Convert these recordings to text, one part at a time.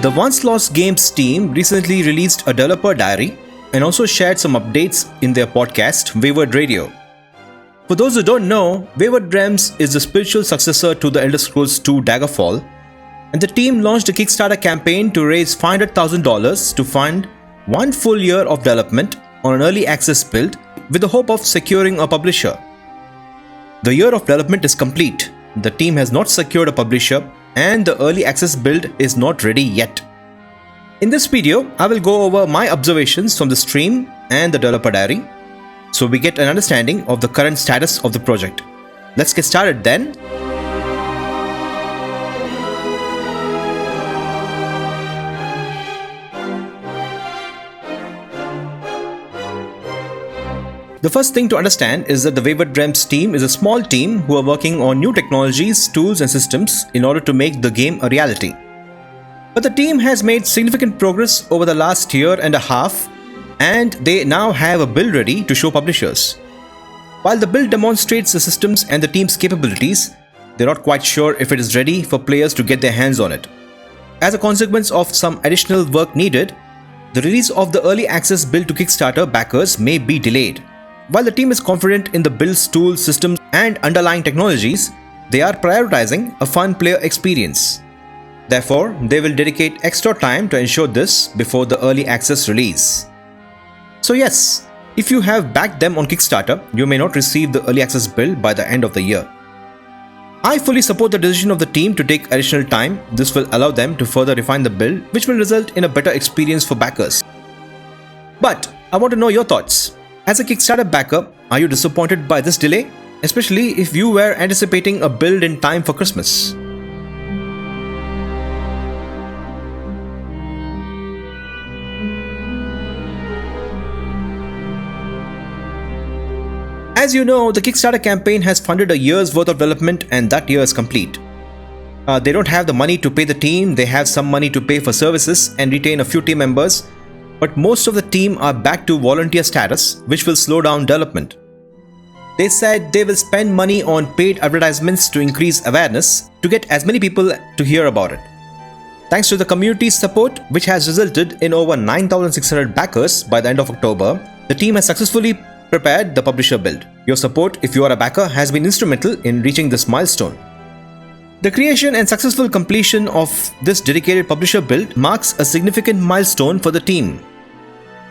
The Once Lost Games team recently released a developer diary and also shared some updates in their podcast, Wayward Radio. For those who don't know, Wayward Realms is the spiritual successor to the Elder Scrolls II Daggerfall, and the team launched a Kickstarter campaign to raise $500,000 to fund 1 full year of development on an early access build with the hope of securing a publisher. The year of development is complete. The team has not secured a publisher and the early access build is not ready yet. In this video, I will go over my observations from the stream and the developer diary, so we get an understanding of the current status of the project. Let's get started then. The first thing to understand is that the Wayward Realms team is a small team who are working on new technologies, tools and systems in order to make the game a reality. But the team has made significant progress over the last year and a half, and they now have a build ready to show publishers. While the build demonstrates the systems and the team's capabilities, they're not quite sure if it is ready for players to get their hands on it. As a consequence of some additional work needed, the release of the early access build to Kickstarter backers may be delayed. While the team is confident in the build's tools, systems and underlying technologies, they are prioritizing a fun player experience. Therefore, they will dedicate extra time to ensure this before the early access release. So yes, if you have backed them on Kickstarter, you may not receive the early access build by the end of the year. I fully support the decision of the team to take additional time. This will allow them to further refine the build, which will result in a better experience for backers. But I want to know your thoughts. As a Kickstarter backer, are you disappointed by this delay? Especially if you were anticipating a build in time for Christmas. As you know, the Kickstarter campaign has funded a year's worth of development and that year is complete. They don't have the money to pay the team, they have some money to pay for services and retain a few team members. But most of the team are back to volunteer status, which will slow down development. They said they will spend money on paid advertisements to increase awareness to get as many people to hear about it. Thanks to the community's support, which has resulted in over 9,600 backers by the end of October, the team has successfully prepared the publisher build. Your support, if you are a backer, has been instrumental in reaching this milestone. The creation and successful completion of this dedicated publisher build marks a significant milestone for the team.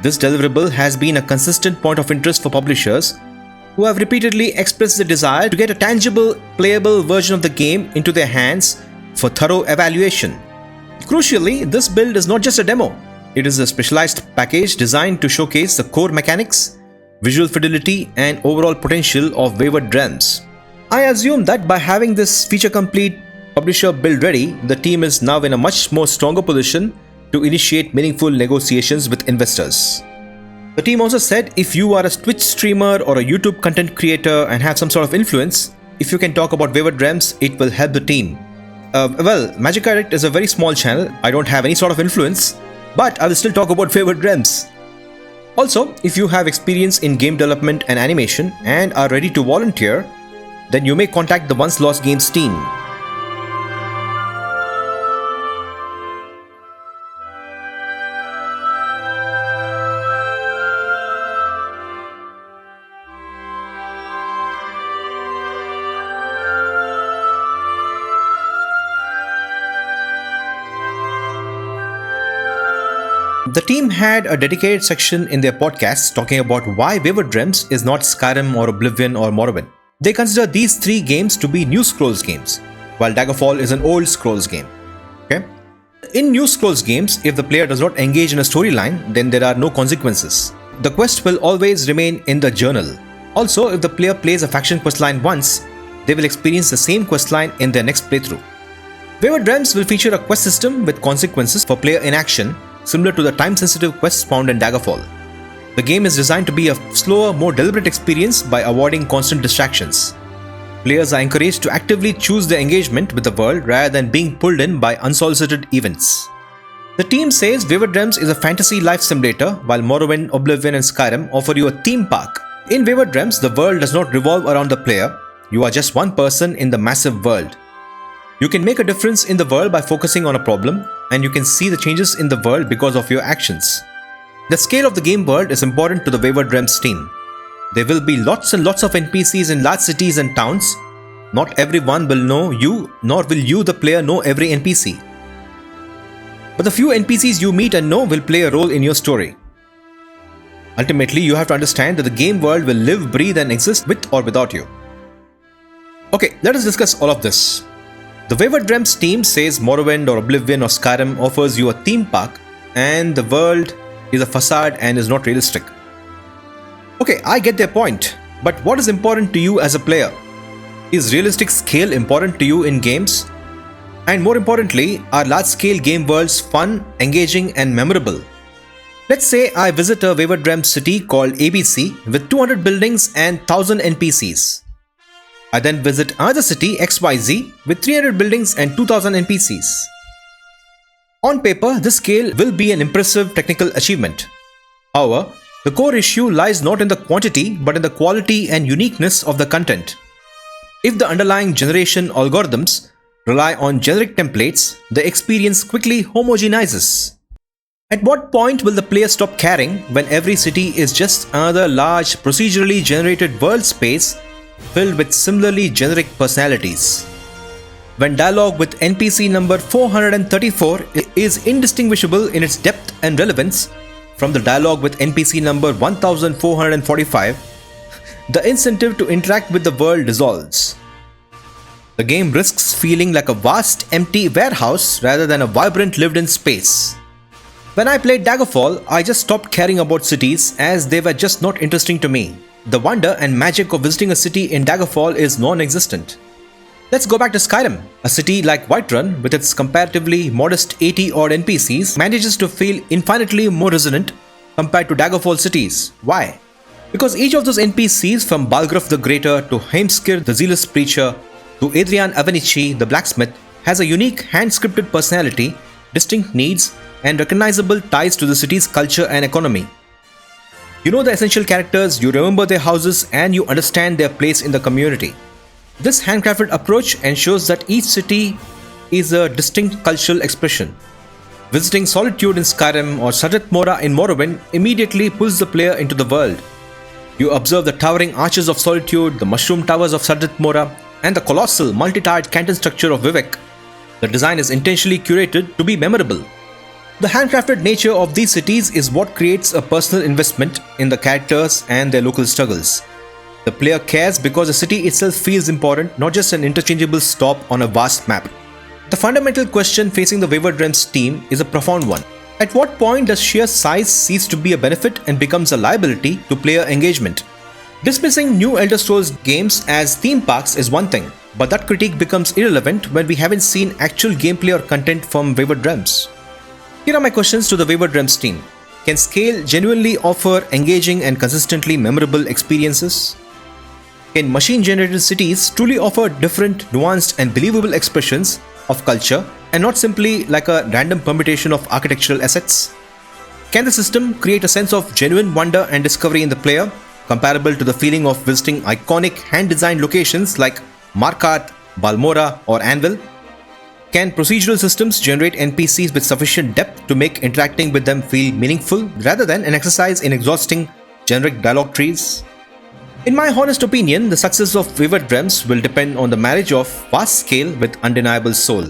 This deliverable has been a consistent point of interest for publishers who have repeatedly expressed the desire to get a tangible, playable version of the game into their hands for thorough evaluation. Crucially, this build is not just a demo. It is a specialized package designed to showcase the core mechanics, visual fidelity and overall potential of Wayward Realms. I assume that by having this feature-complete publisher build ready, the team is now in a much more stronger position to initiate meaningful negotiations with investors. The team also said if you are a Twitch streamer or a YouTube content creator and have some sort of influence, if you can talk about Wayward Realms, it will help the team. Magic Addict is a very small channel. I don't have any sort of influence, but I will still talk about Wayward Realms. Also, if you have experience in game development and animation and are ready to volunteer, then you may contact the Once Lost Games team. The team had a dedicated section in their podcast talking about why Wayward Realms is not Skyrim or Oblivion or Morrowind. They consider these three games to be New Scrolls games, while Daggerfall is an Old Scrolls game. Okay? In New Scrolls games, if the player does not engage in a storyline, then there are no consequences. The quest will always remain in the journal. Also, if the player plays a faction questline once, they will experience the same questline in their next playthrough. Wayward Realms will feature a quest system with consequences for player inaction, similar to the time-sensitive quests found in Daggerfall. The game is designed to be a slower, more deliberate experience by avoiding constant distractions. Players are encouraged to actively choose their engagement with the world rather than being pulled in by unsolicited events. The team says Wayward Realms is a fantasy life simulator, while Morrowind, Oblivion and Skyrim offer you a theme park. In Wayward Realms, the world does not revolve around the player. You are just one person in the massive world. You can make a difference in the world by focusing on a problem, and you can see the changes in the world because of your actions. The scale of the game world is important to the Wayward Realms team. There will be lots and lots of NPCs in large cities and towns. Not everyone will know you, nor will you, the player, know every NPC. But the few NPCs you meet and know will play a role in your story. Ultimately, you have to understand that the game world will live, breathe, and exist with or without you. Okay, let us discuss all of this. The Wayward Realms team says Morrowind or Oblivion or Skyrim offers you a theme park and the world is a facade and is not realistic. Okay, I get their point, but what is important to you as a player? Is realistic scale important to you in games? And more importantly, are large-scale game worlds fun, engaging, and memorable? Let's say I visit a Wayward Realms city called ABC with 200 buildings and 1000 NPCs. I then visit another city, XYZ, with 300 buildings and 2000 NPCs. On paper, this scale will be an impressive technical achievement. However, the core issue lies not in the quantity but in the quality and uniqueness of the content. If the underlying generation algorithms rely on generic templates, the experience quickly homogenizes. At what point will the player stop caring when every city is just another large procedurally generated world space filled with similarly generic personalities? When dialogue with NPC number 434 is indistinguishable in its depth and relevance from the dialogue with NPC number 1445, the incentive to interact with the world dissolves. The game risks feeling like a vast empty warehouse rather than a vibrant lived-in space. When I played Daggerfall, I just stopped caring about cities as they were just not interesting to me. The wonder and magic of visiting a city in Daggerfall is non-existent. Let's go back to Skyrim. A city like Whiterun, with its comparatively modest 80-odd NPCs, manages to feel infinitely more resonant compared to Daggerfall cities. Why? Because each of those NPCs, from Balgruuf the Greater to Heimskir the Zealous Preacher to Adrian Avenici the Blacksmith, has a unique hand-scripted personality, distinct needs, and recognizable ties to the city's culture and economy. You know the essential characters, you remember their houses, and you understand their place in the community. This handcrafted approach ensures that each city is a distinct cultural expression. Visiting Solitude in Skyrim or Sardet Mora in Morrowind immediately pulls the player into the world. You observe the towering arches of Solitude, the mushroom towers of Sardet Mora, and the colossal multi-tiered canton structure of Vivek. The design is intentionally curated to be memorable. The handcrafted nature of these cities is what creates a personal investment in the characters and their local struggles. The player cares because the city itself feels important, not just an interchangeable stop on a vast map. The fundamental question facing the Wayward Realms team is a profound one. At what point does sheer size cease to be a benefit and becomes a liability to player engagement? Dismissing new Elder Scrolls games as theme parks is one thing, but that critique becomes irrelevant when we haven't seen actual gameplay or content from Wayward Realms. Here are my questions to the Wayward Realms team. Can Scale genuinely offer engaging and consistently memorable experiences? Can machine-generated cities truly offer different, nuanced, and believable expressions of culture and not simply like a random permutation of architectural assets? Can the system create a sense of genuine wonder and discovery in the player, comparable to the feeling of visiting iconic hand-designed locations like Markarth, Balmora, or Anvil? Can procedural systems generate NPCs with sufficient depth to make interacting with them feel meaningful rather than an exercise in exhausting generic dialogue trees? In my honest opinion, the success of Wayward Realms will depend on the marriage of vast scale with undeniable soul.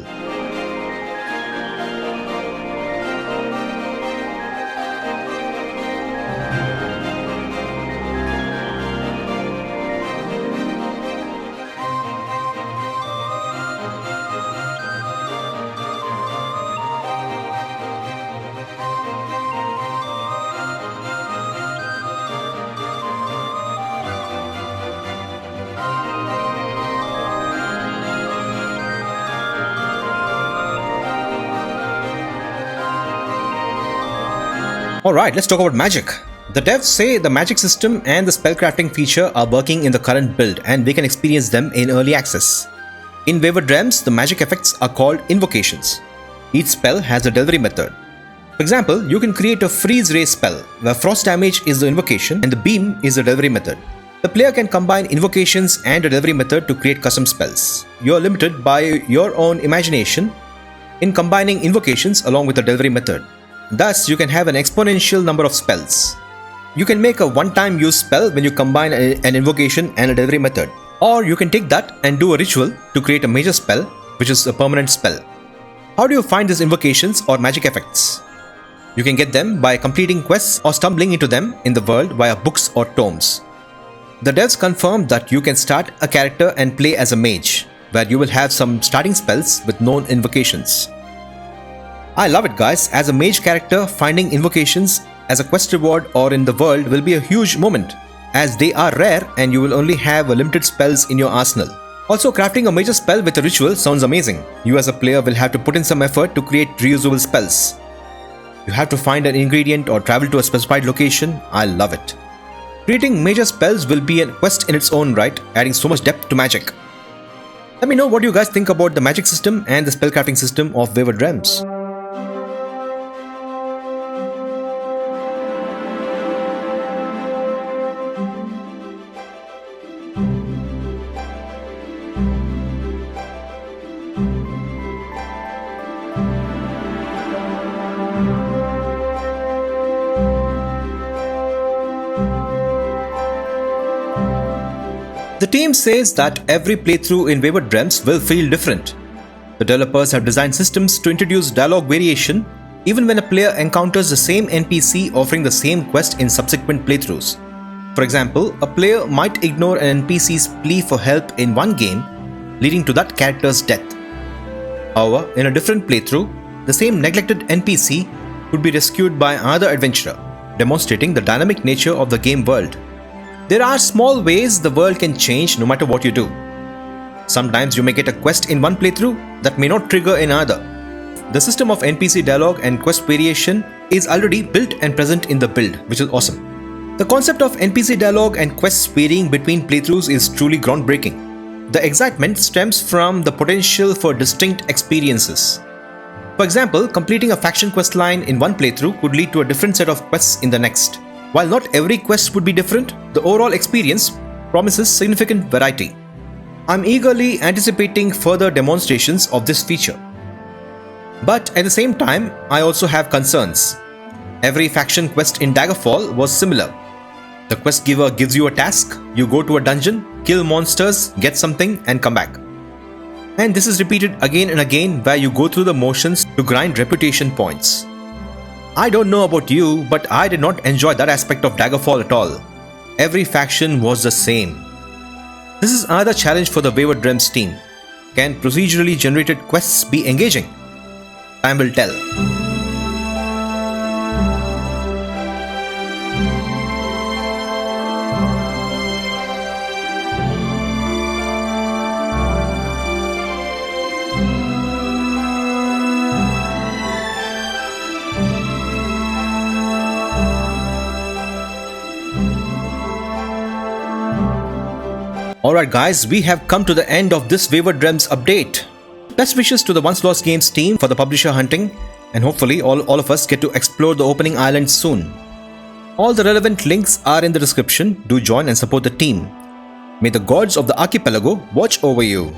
Alright, let's talk about magic. The devs say the magic system and the spellcrafting feature are working in the current build and we can experience them in early access. In Wayward Realms, the magic effects are called invocations. Each spell has a delivery method. For example, you can create a freeze ray spell where frost damage is the invocation and the beam is the delivery method. The player can combine invocations and a delivery method to create custom spells. You are limited by your own imagination in combining invocations along with the delivery method. Thus, you can have an exponential number of spells. You can make a one-time use spell when you combine an invocation and a delivery method. Or you can take that and do a ritual to create a major spell, which is a permanent spell. How do you find these invocations or magic effects? You can get them by completing quests or stumbling into them in the world via books or tomes. The devs confirmed that you can start a character and play as a mage, where you will have some starting spells with known invocations. I love it, guys. As a mage character, finding invocations as a quest reward or in the world will be a huge moment, as they are rare and you will only have limited spells in your arsenal. Also, crafting a major spell with a ritual sounds amazing. You as a player will have to put in some effort to create reusable spells. You have to find an ingredient or travel to a specified location. I love it. Creating major spells will be a quest in its own right, adding so much depth to magic. Let me know what you guys think about the magic system and the spellcrafting system of Wayward Realms. The team says that every playthrough in Wayward Realms will feel different. The developers have designed systems to introduce dialogue variation even when a player encounters the same NPC offering the same quest in subsequent playthroughs. For example, a player might ignore an NPC's plea for help in one game, leading to that character's death. However, in a different playthrough, the same neglected NPC could be rescued by another adventurer, demonstrating the dynamic nature of the game world. There are small ways the world can change no matter what you do. Sometimes you may get a quest in one playthrough that may not trigger in another. The system of NPC dialogue and quest variation is already built and present in the build, which is awesome. The concept of NPC dialogue and quests varying between playthroughs is truly groundbreaking. The excitement stems from the potential for distinct experiences. For example, completing a faction quest line in one playthrough could lead to a different set of quests in the next. While not every quest would be different, the overall experience promises significant variety. I'm eagerly anticipating further demonstrations of this feature. But at the same time, I also have concerns. Every faction quest in Daggerfall was similar. The quest giver gives you a task, you go to a dungeon, kill monsters, get something and come back. And this is repeated again and again where you go through the motions to grind reputation points. I don't know about you, but I did not enjoy that aspect of Daggerfall at all. Every faction was the same. This is another challenge for the Wayward Realms team. Can procedurally generated quests be engaging? Time will tell. Alright guys, we have come to the end of this Wayward Realms update. Best wishes to the Once Lost Games team for the publisher hunting, and hopefully all of us get to explore the opening island soon. All the relevant links are in the description. Do join and support the team. May the gods of the archipelago watch over you.